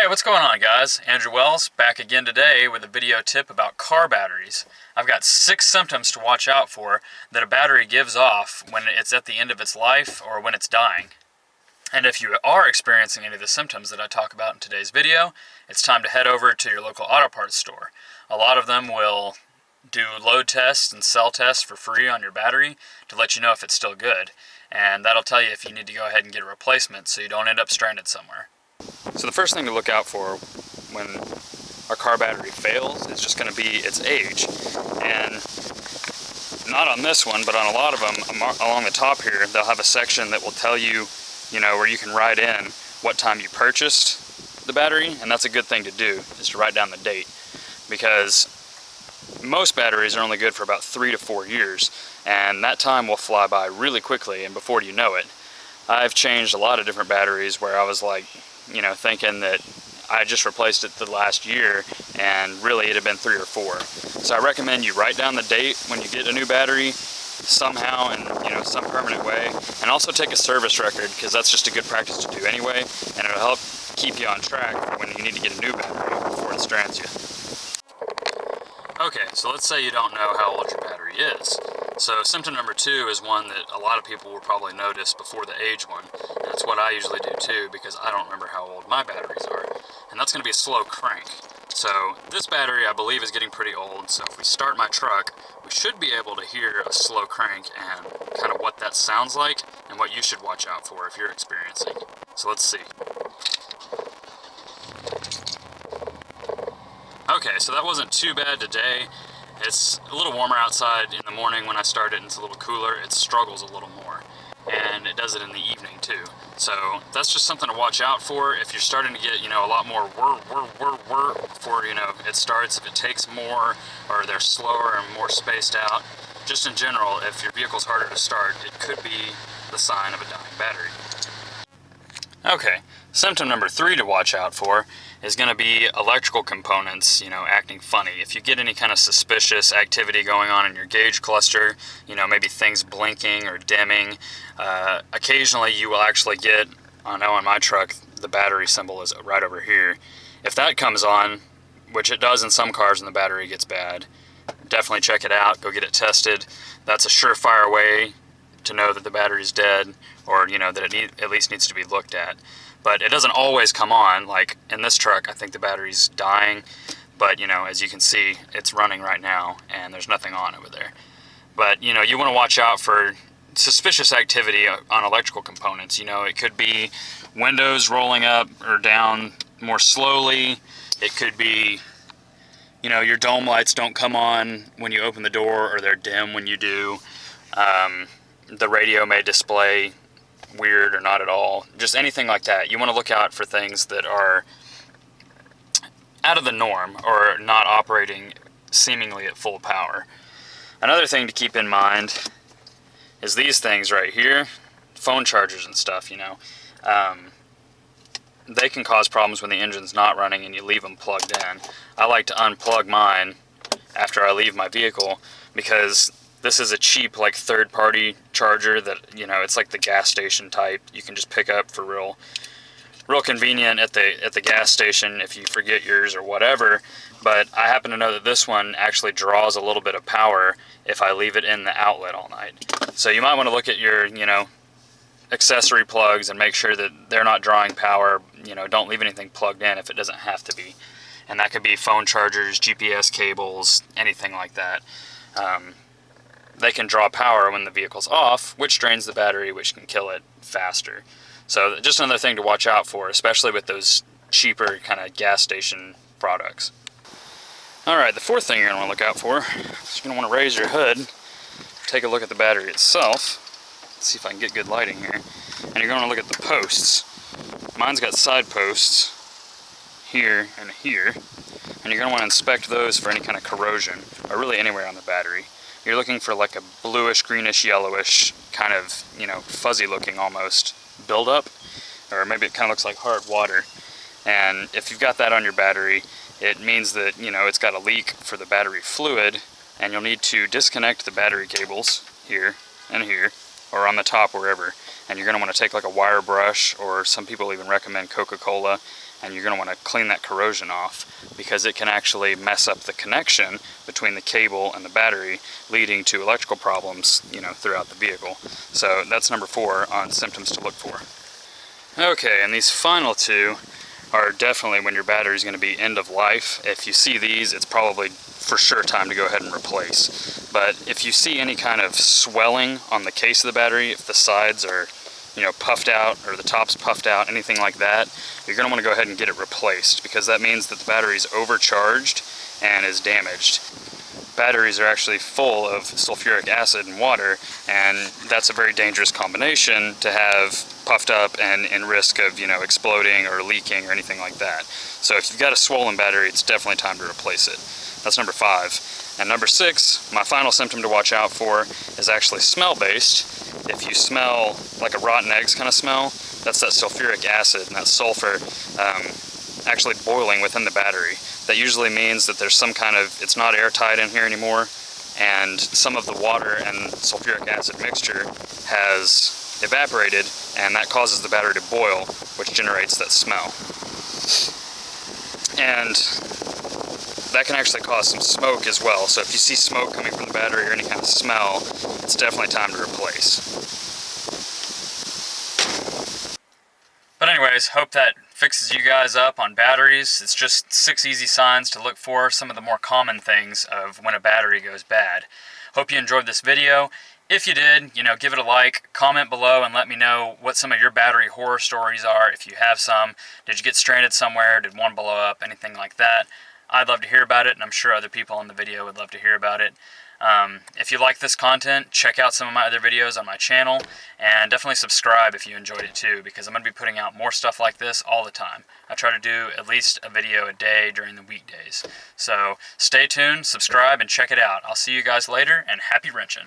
Hey, what's going on, guys? Andrew Wells back again today with a video tip about car batteries. I've got 6 symptoms to watch out for that a battery gives off when it's at the end of its life or when it's dying. And if you are experiencing any of the symptoms that I talk about in today's video, it's time to head over to your local auto parts store. A lot of them will do load tests and cell tests for free on your battery to let you know if it's still good. And that'll tell you if you need to go ahead and get a replacement so you don't end up stranded somewhere. So the first thing to look out for when our car battery fails is just going to be its age. And not on this one, but on a lot of them along the top here, they'll have a section that will tell you, where you can write in what time you purchased the battery, and that's a good thing to do, is to write down the date. Because most batteries are only good for about 3 to 4 years, and that time will fly by really quickly, and before you know it, I've changed a lot of different batteries where I was like, thinking that I just replaced it the last year, and really it had been 3 or 4. So I recommend you write down the date when you get a new battery somehow in some permanent way, and also take a service record, because that's just a good practice to do anyway, and it'll help keep you on track when you need to get a new battery before it strands you. Okay, so let's say you don't know how old your battery is. So symptom number 2 is one that a lot of people will probably notice before the age one. And that's what I usually do too, because I don't remember how old my batteries are. And that's going to be a slow crank. So this battery I believe is getting pretty old, so if we start my truck, we should be able to hear a slow crank and kind of what that sounds like and what you should watch out for if you're experiencing. So let's see. Okay, so that wasn't too bad today. It's a little warmer outside in the morning when I start it, and it's a little cooler. It struggles a little more, and it does it in the evening too. So that's just something to watch out for. If you're starting to get, a lot more whir before, it starts, if it takes more, or they're slower and more spaced out, just in general, if your vehicle's harder to start, it could be the sign of a dying battery. Okay, symptom number 3 to watch out for is going to be electrical components, acting funny. If you get any kind of suspicious activity going on in your gauge cluster, maybe things blinking or dimming, occasionally you will actually get, I know on my truck, the battery symbol is right over here. If that comes on, which it does in some cars when the battery gets bad, definitely check it out, go get it tested. That's a surefire way to know that the battery's dead, or that it at least needs to be looked at. But it doesn't always come on. Like in this truck, I think the battery's dying, but as you can see, it's running right now and there's nothing on over there. But you want to watch out for suspicious activity on electrical components. It could be windows rolling up or down more slowly. It could be your dome lights don't come on when you open the door, or they're dim when you do. The radio may display weird or not at all. Just anything like that. You want to look out for things that are out of the norm or not operating seemingly at full power. Another thing to keep in mind is these things right here, phone chargers and stuff, they can cause problems when the engine's not running and you leave them plugged in. I like to unplug mine after I leave my vehicle, because this is a cheap, like, third-party charger that, it's like the gas station type. You can just pick up for real convenient at the gas station if you forget yours or whatever. But I happen to know that this one actually draws a little bit of power if I leave it in the outlet all night. So you might want to look at your, accessory plugs and make sure that they're not drawing power. Don't leave anything plugged in if it doesn't have to be. And that could be phone chargers, GPS cables, anything like that. They can draw power when the vehicle's off, which drains the battery, which can kill it faster. So just another thing to watch out for, especially with those cheaper kind of gas station products. Alright, the 4th thing you're going to want to look out for is you're going to want to raise your hood, take a look at the battery itself. Let's see if I can get good lighting here. And you're going to look at the posts. Mine's got side posts here and here, and you're going to want to inspect those for any kind of corrosion, or really anywhere on the battery. You're looking for like a bluish, greenish, yellowish, kind of, fuzzy looking almost buildup, or maybe it kind of looks like hard water. And if you've got that on your battery, it means that, it's got a leak for the battery fluid, and you'll need to disconnect the battery cables here and here, or on the top, wherever. And you're going to want to take like a wire brush, or some people even recommend Coca-Cola, and you're going to want to clean that corrosion off, because it can actually mess up the connection between the cable and the battery, leading to electrical problems, throughout the vehicle. So that's number 4 on symptoms to look for. Okay, and these final 2 are definitely when your battery is going to be end of life. If you see these, it's probably for sure time to go ahead and replace. But if you see any kind of swelling on the case of the battery, if the sides are puffed out, or the top's puffed out, anything like that, you're going to want to go ahead and get it replaced, because that means that the battery is overcharged and is damaged. Batteries are actually full of sulfuric acid and water, and that's a very dangerous combination to have puffed up and in risk of exploding or leaking or anything like that. So if you've got a swollen battery, it's definitely time to replace it. That's number 5. And number 6, my final symptom to watch out for, is actually smell-based. If you smell like a rotten eggs kind of smell, that's that sulfuric acid and that sulfur actually boiling within the battery. That usually means that there's some kind of, it's not airtight in here anymore, and some of the water and sulfuric acid mixture has evaporated, and that causes the battery to boil, which generates that smell. And that can actually cause some smoke as well. So if you see smoke coming from the battery or any kind of smell, it's definitely time to replace. But anyways, hope that fixes you guys up on batteries. It's just 6 easy signs to look for, some of the more common things of when a battery goes bad. Hope you enjoyed this video. If you did, give it a like, comment below, and let me know what some of your battery horror stories are, if you have some. Did you get stranded somewhere? Did one blow up? Anything like that? I'd love to hear about it, and I'm sure other people in the video would love to hear about it. If you like this content, check out some of my other videos on my channel, and definitely subscribe if you enjoyed it too, because I'm going to be putting out more stuff like this all the time. I try to do at least a video a day during the weekdays. So stay tuned, subscribe, and check it out. I'll see you guys later, and happy wrenching.